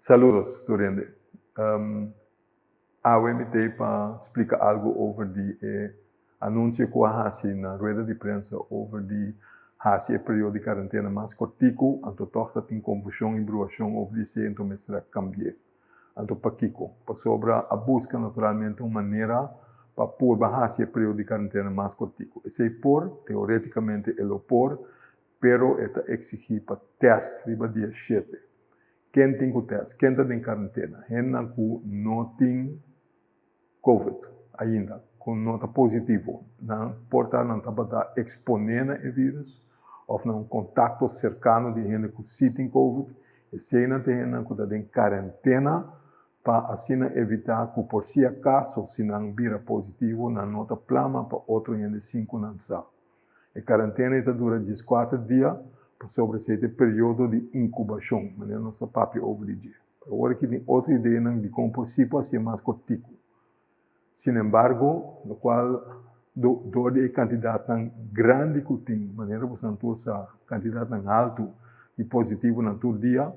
Saludos, Turende. Hoy me te para explicar algo over die anúncio que eu na rueda de prensa over die período de quarentena mais cortico, anto toch dat in confusão e bruação over die se então mestra cambiar. Anto paquico, para sobra a busca naturalmente uma maneira para pôr o período de quarentena mais cortico. Esse por, teoreticamente, ele por, pero eta exigir para teste riba dia 7. Quem tem o teste, quem está em quarentena, ainda não tem COVID ainda, com nota positivo, não porta não está exponendo o vírus, ou não contato cercano de gente que tem COVID, e se ainda tem gente que está em quarentena, para assim evitar que por si acaso, se não vira positivo, não nota plama para outro gente 5 não sabe. A quarentena dura 14 dias, sobre esse período de incubação, mas não se papi over o dia. Agora que tem outra ideia de como possível ser mais cortico. Sin embargo, no qual do de quantidade tão grande que tem, maneira que você a quantidade tão alta de positivo no todo dia,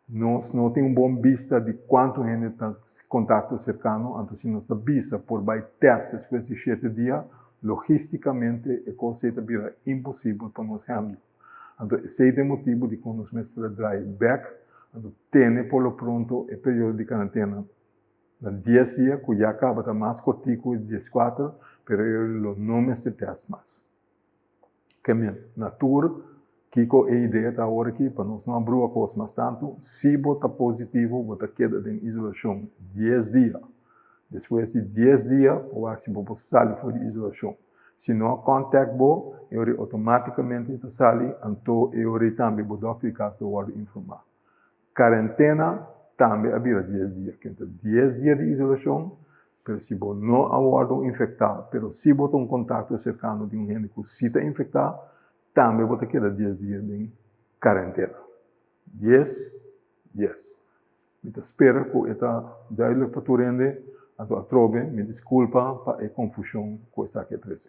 nós não tem bom vista de quanto gente está contato cercano, então se nós está vista por testes por esses 7 dias, logisticamente a coisa vira impossível para nós handlar. Então, esse é o motivo de quando os mestres drive back, então, tem por lo pronto o período de quarentena. Na 10 dias, que já acaba de mais cortico de 14, mas eu não me teste mais. Que bem, na tour, que a ideia está agora aqui, para nós não abrir a coisa mais tanto, se você positivo, você queda em isolação 10 dias. Depois de 10 dias, você pode sair fora de isolação. Se não contact bo, eu automaticamente sali, então eu também vou dar de casa do guarda informar. Quarentena também havia 10 dias, que 10 dias de isolação, mas se você não aguarda infectado, mas se você tem um contato cercano de um gente que se está infectado, também você queda 10 dias de quarentena. 10. Eu espero que está duidelijk para tu rende, então a trobe, me desculpa para a confusão que está aqui atrás.